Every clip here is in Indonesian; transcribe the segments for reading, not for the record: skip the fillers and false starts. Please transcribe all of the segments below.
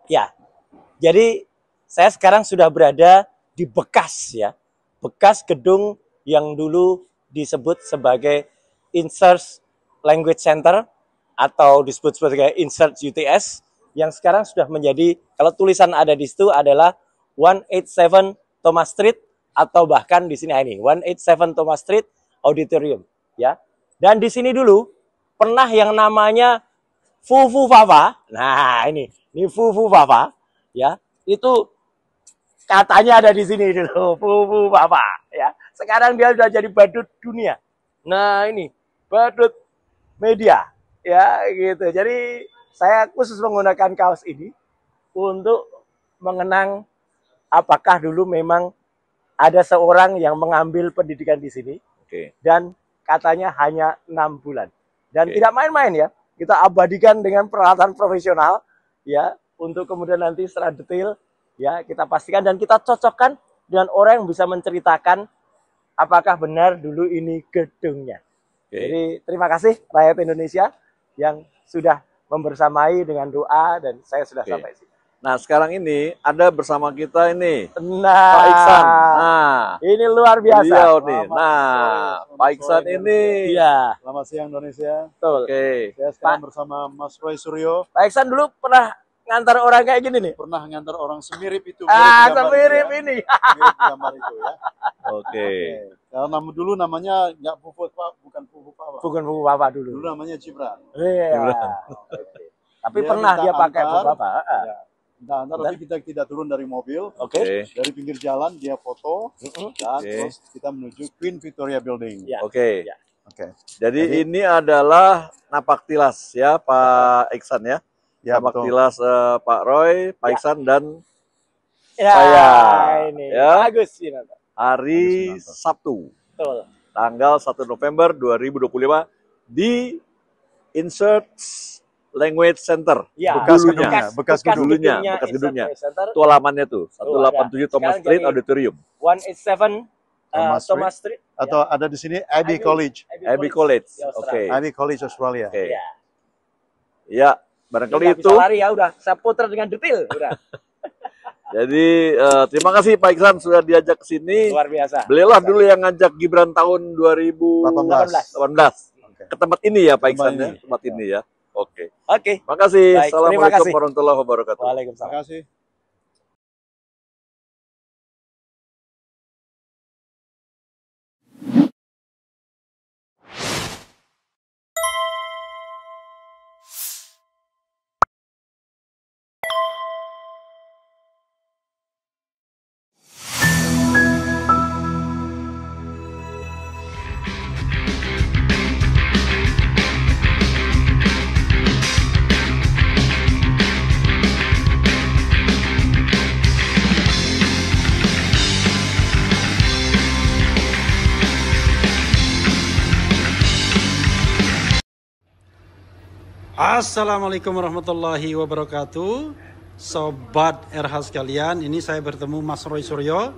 Ya, jadi saya sekarang sudah berada di bekas ya, bekas gedung yang dulu disebut sebagai Insert Language Center atau disebut sebagai Insert UTS, yang sekarang sudah menjadi, kalau tulisan ada di situ adalah 187 Thomas Street, atau bahkan di sini ini 187 Thomas Street Auditorium ya. Dan di sini dulu pernah yang namanya Fufu Fafa. Nah, ini Fufu Fafa ya. Itu katanya ada di sini dulu Fufu Fafa ya. Sekarang dia sudah jadi badut dunia. Nah, ini badut media ya gitu. Jadi saya khusus menggunakan kaos ini untuk mengenang apakah dulu memang ada seorang yang mengambil pendidikan di sini. Dan katanya hanya 6 bulan. Dan tidak main-main ya. Kita abadikan dengan peralatan profesional ya, untuk kemudian nanti secara detail ya kita pastikan dan kita cocokkan dengan orang yang bisa menceritakan apakah benar dulu ini gedungnya. Jadi terima kasih rakyat Indonesia yang sudah membersamai dengan doa dan saya sudah sampai sini. Nah, sekarang ini ada bersama kita ini Pak Iksan. Nah, ini luar biasa. Beliau nih. Nah, Pak Iksan ini. Iya. Selamat siang Indonesia. Betul. Saya sekarang bersama Mas Roy Suryo. Pak Iksan dulu pernah ngantar orang kayak gini nih? Pernah ngantar orang semirip itu. Semirip ini. Mirip gambar itu ya. Kalau nama dulu namanya nggak bukan Fufu Papa. Bukan Fufu Papa dulu. Dulu namanya Gibran. Iya. Tapi pernah dia pakai Fufu Papa. Nah, tapi kita tidak turun dari mobil. Dari pinggir jalan dia foto dan terus kita menuju Queen Victoria Building. Jadi ini adalah napak tilas ya Pak Iksan ya. Napak tilas Pak Roy, Pak Iksan dan saya. Ini ya. Bagus ini. Hari Sabtu. Tanggal 1 November 2025 di Insert Language Center. Ya, bekas gedungnya. Itu alamannya tuh, 187 Thomas Street Auditorium. 187 Thomas Street. Atau ada di sini Abbey College. Abbey College. Abbey College Australia. Ya, barangkali itu. Lari ya udah, saya putar dengan detail udah. Jadi terima kasih Pak Iksan sudah diajak ke sini. Luar biasa. Beliaulah dulu yang ngajak Gibran tahun 2018. Ke tempat ini ya Pak Iksan ya, tempat ini ya. Oke. Makasih. Assalamualaikum warahmatullahi wabarakatuh. Waalaikumsalam. Terima kasih. Assalamualaikum warahmatullahi wabarakatuh. Sobat RH sekalian, ini saya bertemu Mas Roy Suryo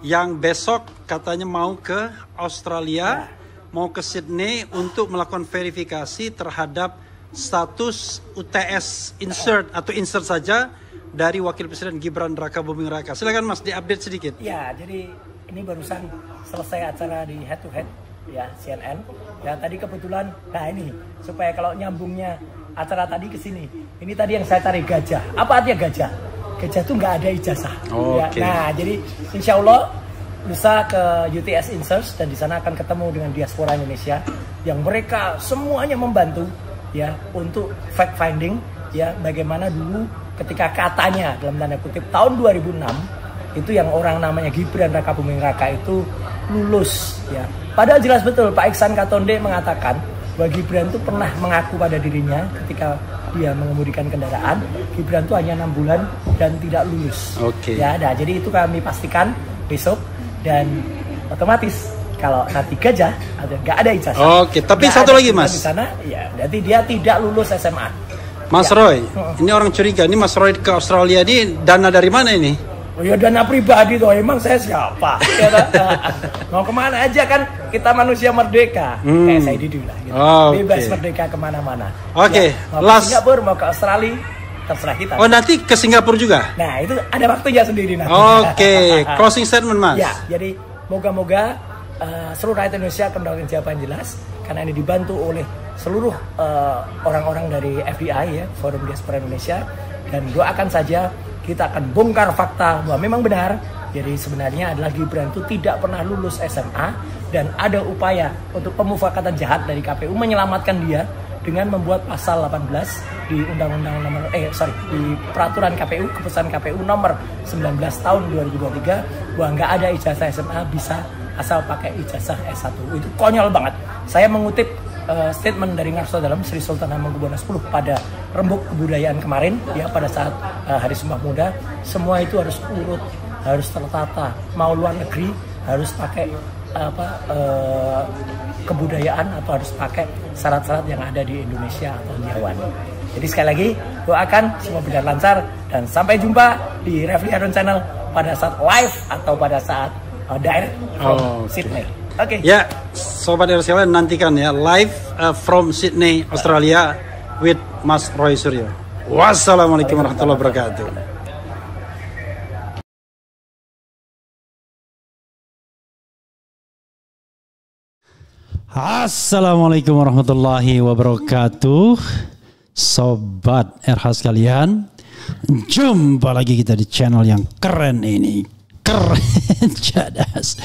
yang besok katanya mau ke Australia, mau ke Sydney untuk melakukan verifikasi terhadap status UTS insert atau insert saja dari Wakil Presiden Gibran Raka Buming Raka. Silakan Mas, diupdate sedikit. Ya, jadi ini barusan selesai acara di Head to Head ya CNN. Ya tadi kebetulan, nah ini supaya kalau nyambungnya acara tadi ke sini. Ini tadi yang saya tarik gajah. Apa artinya gajah? Gajah itu nggak ada ijazah. Ya, nah, jadi insya Allah lusa ke UTS Insert dan di sana akan ketemu dengan diaspora Indonesia yang mereka semuanya membantu ya untuk fact finding ya bagaimana dulu ketika katanya dalam tanda kutip tahun 2006 itu yang orang namanya Gibran Raka Buming Raka itu lulus ya. Padahal jelas betul Pak Iksan Katonde mengatakan bahwa Gibran itu pernah mengaku pada dirinya ketika dia mengemudikan kendaraan, Gibran itu hanya 6 bulan dan tidak lulus. Ya, nah, jadi itu kami pastikan besok dan otomatis kalau nanti gajah nggak ada ijazah. Tapi satu lagi Mas. Di sana, ya, berarti dia tidak lulus SMA. Mas Roy, ini orang curiga, ini Mas Roy ke Australia ini dana dari mana ini? Oh ya dana pribadi tuh, emang saya siapa? Ya, mau kemana aja kan kita manusia merdeka, kayak saya dulu lah. Gitu. Bebas merdeka kemana-mana. Ya, mau ke Singapura, mau ke Australia, terserah kita. Oh, nanti ke Singapura juga? Nah, itu ada waktunya sendiri nanti. Oke, closing statement Mas. Ya, jadi moga-moga seluruh rakyat Indonesia akan mendapatkan jawaban jelas karena ini dibantu oleh seluruh orang-orang dari FDI ya, Forum Diaspora Indonesia, dan doakan saja kita akan bongkar fakta bahwa memang benar. Jadi sebenarnya adalah Gibran itu tidak pernah lulus SMA dan ada upaya untuk pemufakatan jahat dari KPU menyelamatkan dia dengan membuat pasal 18 di Undang-Undang nomor di Peraturan KPU, Keputusan KPU nomor 19 tahun 2023 bahwa nggak ada ijazah SMA bisa asal pakai ijazah S1. Itu konyol banget. Saya mengutip statement dari Ngarso dalam Sri Sultan Hamengkubuwono X pada Rembuk Kebudayaan kemarin ya, pada saat Hari Sumpah Pemuda, semua itu harus urut, harus tertata. Mau luar negeri harus pakai kebudayaan atau harus pakai syarat-syarat yang ada di Indonesia atau Jawa. Jadi sekali lagi doakan semua berjalan lancar dan sampai jumpa di Refli Harun Channel pada saat live atau pada saat direct from Sydney. Oke. Ya, Sobat RSKL nantikan ya live from Sydney, Australia with Mas Roy Suryo. Wassalamualaikum warahmatullahi wabarakatuh. Assalamualaikum warahmatullahi wabarakatuh. Sobat RH sekalian, jumpa lagi kita di channel yang keren ini. Keren, cadas.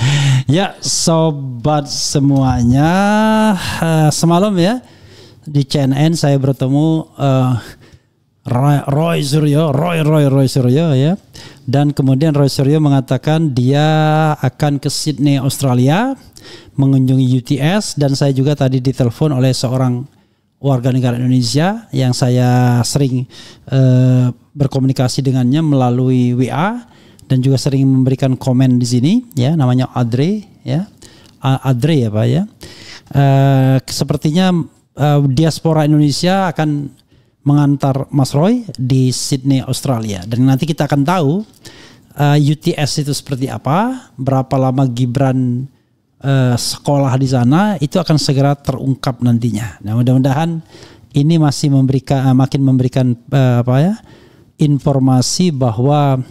Ya, sobat semuanya, semalam ya di CNN saya bertemu Roy Suryo ya. Dan kemudian Roy Suryo mengatakan dia akan ke Sydney, Australia, mengunjungi UTS, dan saya juga tadi ditelepon oleh seorang warga negara Indonesia yang saya sering berkomunikasi dengannya melalui WA dan juga sering memberikan komen di sini ya, namanya Adre ya. Adre ya Pak ya. Sepertinya diaspora Indonesia akan mengantar Mas Roy di Sydney, Australia, dan nanti kita akan tahu UTS itu seperti apa, berapa lama Gibran sekolah di sana, itu akan segera terungkap nantinya. Nah, mudah-mudahan ini masih makin memberikan informasi bahwa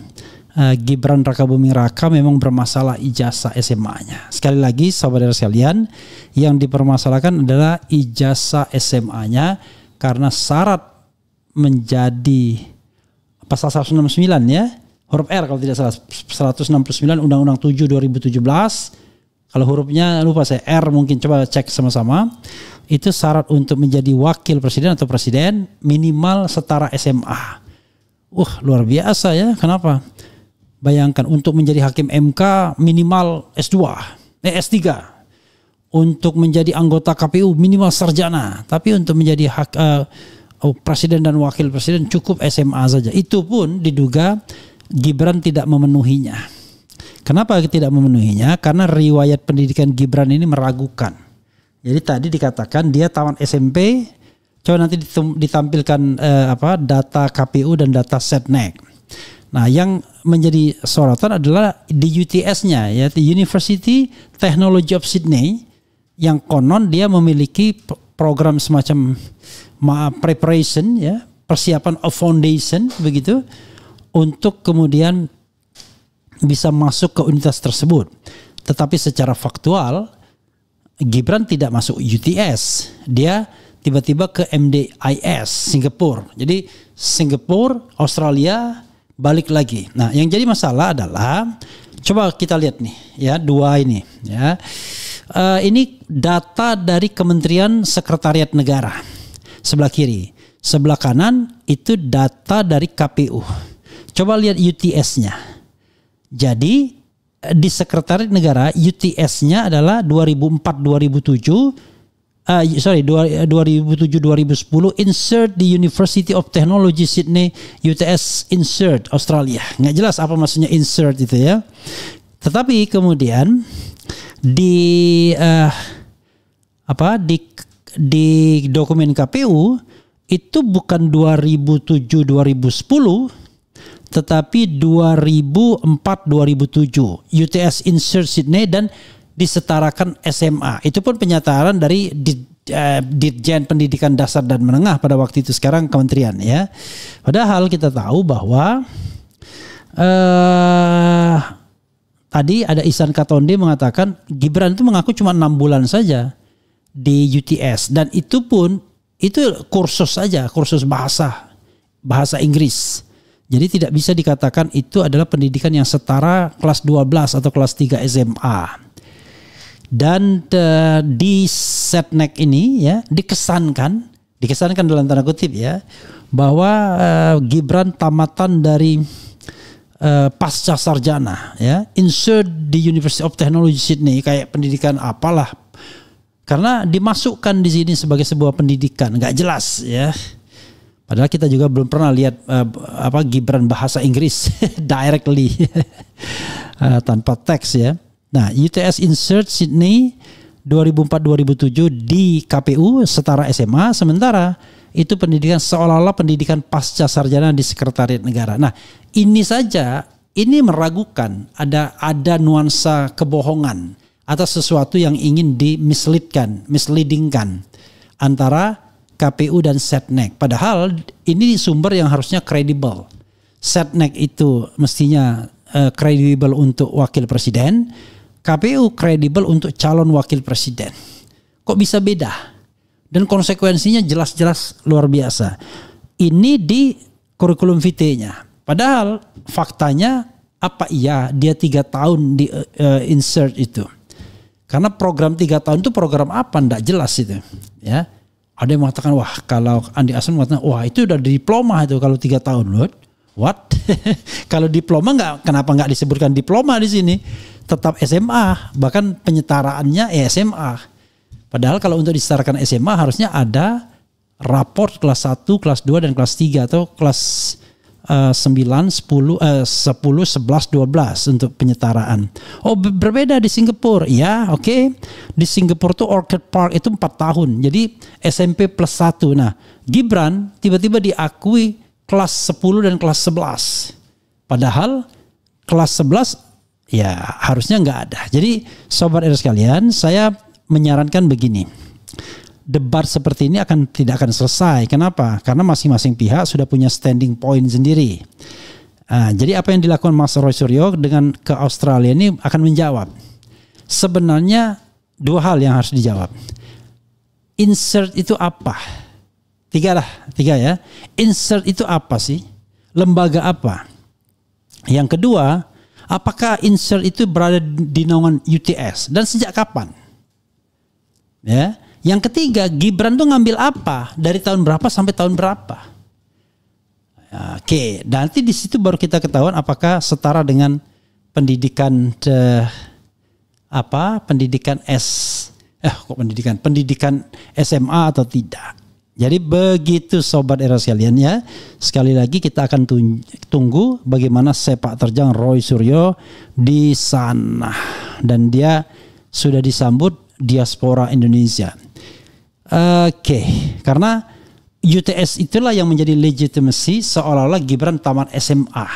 Gibran Rakabuming Raka memang bermasalah ijazah SMA-nya. Sekali lagi saudara sekalian, yang dipermasalahkan adalah ijazah SMA-nya karena syarat menjadi pasal 169 ya, huruf R kalau tidak salah, 169 Undang-Undang 7 2017. Kalau hurufnya lupa saya, R mungkin, coba cek sama-sama. Itu syarat untuk menjadi wakil presiden atau presiden minimal setara SMA. Luar biasa ya. Kenapa? Bayangkan untuk menjadi hakim MK minimal S2, S3. Untuk menjadi anggota KPU minimal sarjana. Tapi untuk menjadi presiden dan wakil presiden cukup SMA saja. Itu pun diduga Gibran tidak memenuhinya. Kenapa tidak memenuhinya? Karena riwayat pendidikan Gibran ini meragukan. Jadi tadi dikatakan dia tamat SMP. Coba nanti ditampilkan data KPU dan data Setnek. Nah, yang menjadi sorotan adalah di UTS-nya ya, di University Technology of Sydney, yang konon dia memiliki program semacam preparation ya, persiapan of foundation begitu, untuk kemudian bisa masuk ke universitas tersebut. Tetapi secara faktual Gibran tidak masuk UTS. Dia tiba-tiba ke MDIS Singapura. Jadi Singapura, Australia, balik lagi. Nah, yang jadi masalah adalah, coba kita lihat nih ya, dua ini ya. Ini data dari Kementerian Sekretariat Negara. Sebelah kiri. Sebelah kanan itu data dari KPU. Coba lihat UTS-nya. Jadi di Sekretariat Negara UTS-nya adalah 2007-2010 insert di University of Technology Sydney UTS insert Australia. Nggak jelas apa maksudnya insert itu ya. Tetapi kemudian di dokumen KPU itu bukan 2007-2010 tetapi 2004-2007 UTS insert Sydney dan disetarakan SMA. Itu pun penyataan dari Dirjen Pendidikan Dasar dan Menengah pada waktu itu, sekarang kementerian ya. Padahal kita tahu bahwa tadi ada Ihsan Katonde mengatakan Gibran itu mengaku cuma 6 bulan saja di UTS, dan itu pun itu kursus saja, kursus bahasa Inggris. Jadi tidak bisa dikatakan itu adalah pendidikan yang setara kelas 12 atau kelas 3 SMA. Dan di Setnek ini ya dikesankan dalam tanda kutip ya, bahwa Gibran tamatan dari pasca sarjana ya, insert di University of Technology Sydney, kayak pendidikan apalah, karena dimasukkan di sini sebagai sebuah pendidikan nggak jelas ya. Padahal kita juga belum pernah lihat Gibran bahasa Inggris directly tanpa teks ya. Nah, UTS insert Sydney 2004-2007 di KPU setara SMA, sementara itu pendidikan seolah-olah pendidikan pasca sarjana di Sekretariat Negara. Nah, ini saja ini meragukan, ada nuansa kebohongan atau sesuatu yang ingin misleadingkan antara KPU dan Setnek. Padahal ini sumber yang harusnya kredibel. Setnek itu mestinya kredibel untuk wakil presiden, KPU kredibel untuk calon wakil presiden. Kok bisa beda? Dan konsekuensinya jelas-jelas luar biasa. Ini di kurikulum vitae-nya. Padahal faktanya apa iya dia 3 tahun di insert itu. Karena program 3 tahun itu program apa? Nggak jelas itu. Ya. Ada yang mengatakan, wah kalau Andi Ahsan mengatakan, wah itu udah diploma itu kalau 3 tahun loh. What? Kalau diploma kenapa nggak disebutkan diploma di sini? Tetap SMA, bahkan penyetaraannya SMA. Padahal kalau untuk disetarakan SMA harusnya ada raport kelas 1, kelas 2 dan kelas 3 atau kelas 9, 10, 11, 12 untuk penyetaraan. Oh berbeda di Singapura. Ya oke. Di Singapura tuh Orchid Park itu 4 tahun. Jadi SMP plus 1. Nah Gibran tiba-tiba diakui kelas 10 dan kelas 11. Padahal kelas 11 ya harusnya nggak ada. Jadi sobat RS sekalian, saya menyarankan begini. Debat seperti ini tidak akan selesai. Kenapa? Karena masing-masing pihak sudah punya standing point sendiri. Jadi apa yang dilakukan Mas Roy Suryo dengan ke Australia ini akan menjawab. Sebenarnya 2 hal yang harus dijawab. Insert itu apa? 3 ya. Insert itu apa sih? Lembaga apa? Yang kedua, apakah insert itu berada di naungan UTS dan sejak kapan? Ya. Yang ketiga, Gibran tuh ngambil apa? Dari tahun berapa sampai tahun berapa? Oke, nanti di situ baru kita ketahuan apakah setara dengan pendidikan pendidikan SMA atau tidak. Jadi begitu sobat era sekalian ya. Sekali lagi kita akan tunggu bagaimana sepak terjang Roy Suryo di sana, dan dia sudah disambut diaspora Indonesia. Oke, karena UTS itulah yang menjadi legitimacy seolah-olah Gibran tamat SMA.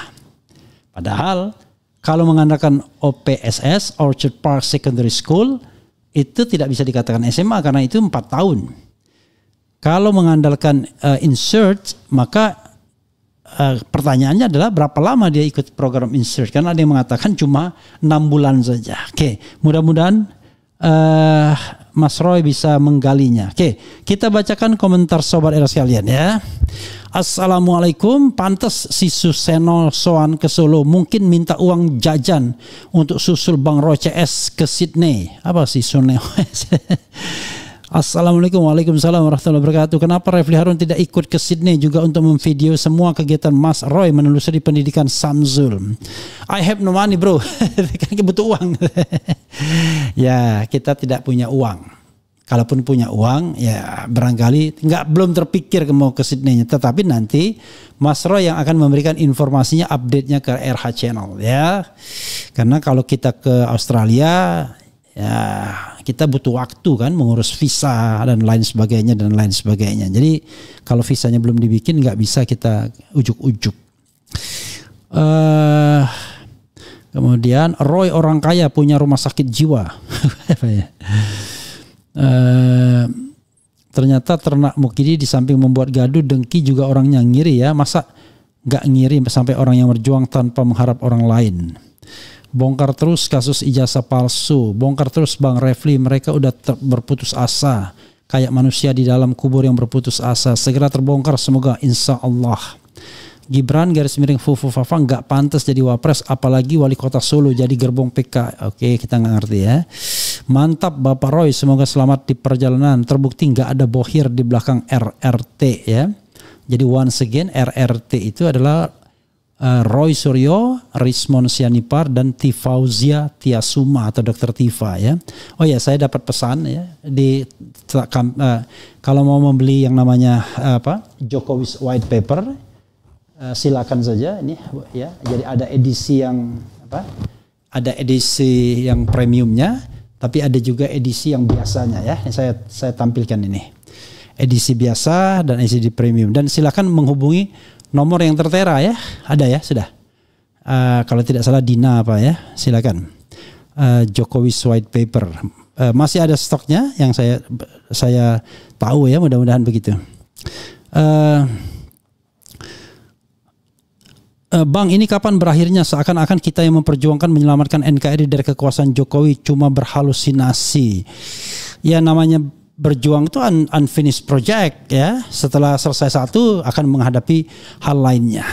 Padahal kalau mengandalkan OPSS, Orchid Park Secondary School, itu tidak bisa dikatakan SMA karena itu 4 tahun. Kalau mengandalkan insert, maka pertanyaannya adalah berapa lama dia ikut program insert? Karena ada yang mengatakan cuma 6 bulan saja. Oke, mudah-mudahan Mas Roy bisa menggalinya. Oke, kita bacakan komentar sobat era sekalian ya. Assalamualaikum, pantas si Suseno soan ke Solo mungkin minta uang jajan untuk susul Bang Roy CS ke Sydney. Apa sih Suneo? Assalamualaikum, waalaikumsalam warahmatullahi wabarakatuh. Kenapa Refli Harun tidak ikut ke Sydney juga untuk memvideo semua kegiatan Mas Roy menelusuri pendidikan Samsul? I have no money bro, kan butuh uang. Ya kita tidak punya uang. Kalaupun punya uang ya barangkali belum terpikir mau ke Sydney. Tetapi nanti Mas Roy yang akan memberikan informasinya, update-nya ke RH Channel ya. Karena kalau kita ke Australia ya kita butuh waktu kan mengurus visa dan lain sebagainya. Jadi kalau visanya belum dibikin nggak bisa kita ujuk-ujuk. Kemudian Roy orang kaya punya rumah sakit jiwa. Ternyata ternak Mukidi di samping membuat gaduh, dengki juga orangnya ngiri ya. Masa nggak ngiri sampai orang yang berjuang tanpa mengharap orang lain. Bongkar terus kasus ijazah palsu. Bongkar terus Bang Refli, mereka udah berputus asa. Kayak manusia di dalam kubur yang berputus asa. Segera terbongkar semoga, insya Allah. Gibran _Fufu_Fafa nggak pantas jadi wapres, apalagi wali kota Solo jadi gerbong PK. Oke, kita nggak ngerti ya. Mantap Bapak Roy, semoga selamat di perjalanan. Terbukti nggak ada bohir di belakang RRT ya. Jadi once again RRT itu adalah Roy Suryo, Rismon Sianipar, dan Tifauzia Tiasuma atau Dr. Tifa ya. Oh ya, saya dapat pesan ya kalau mau membeli yang namanya Jokowi's White Paper, silakan saja ini ya. Jadi ada edisi yang ada edisi yang premiumnya, tapi ada juga edisi yang biasanya ya. Saya tampilkan ini. Edisi biasa dan edisi premium, dan silakan menghubungi nomor yang tertera ya. Ada ya, sudah. Kalau tidak salah Dina ya, silakan. Jokowi's White Paper. Masih ada stoknya yang saya tahu ya, mudah-mudahan begitu. Bang, ini kapan berakhirnya? Seakan-akan kita yang memperjuangkan menyelamatkan NKRI dari kekuasaan Jokowi cuma berhalusinasi. Ya namanya berjuang itu unfinished project ya. Setelah selesai satu akan menghadapi hal lainnya.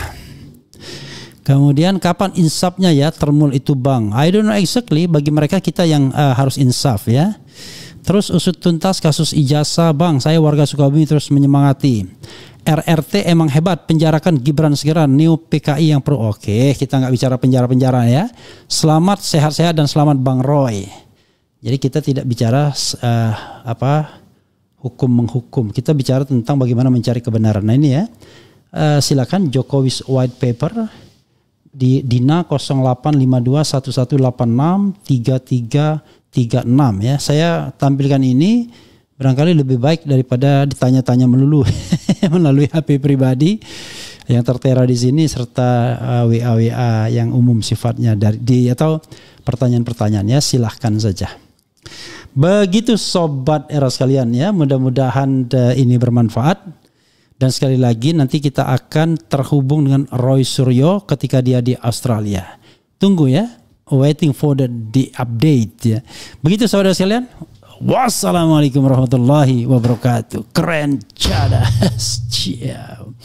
Kemudian kapan insafnya ya termul itu Bang? I don't know exactly. Bagi mereka kita yang harus insaf ya. Terus usut tuntas kasus ijazah Bang. Saya warga Sukabumi terus menyemangati. RRT emang hebat, penjarakan Gibran segera, New PKI yang pro. Oke, kita nggak bicara penjara-penjara ya. Selamat sehat-sehat dan selamat Bang Roy. Jadi kita tidak bicara hukum menghukum. Kita bicara tentang bagaimana mencari kebenaran. Nah ini ya, silakan Jokowi's White Paper di Dina 085211863336 ya. Saya tampilkan ini. Barangkali lebih baik daripada ditanya-tanya melulu melalui HP pribadi yang tertera di sini, serta WA yang umum sifatnya atau pertanyaan-pertanyaan ya, silahkan saja. Begitu sobat era sekalian ya, mudah-mudahan ini bermanfaat. Dan sekali lagi nanti kita akan terhubung dengan Roy Suryo ketika dia di Australia. Tunggu ya, waiting for the update ya. Begitu saudara sekalian. Wassalamualaikum warahmatullahi wabarakatuh. Keren cadas. Ciao.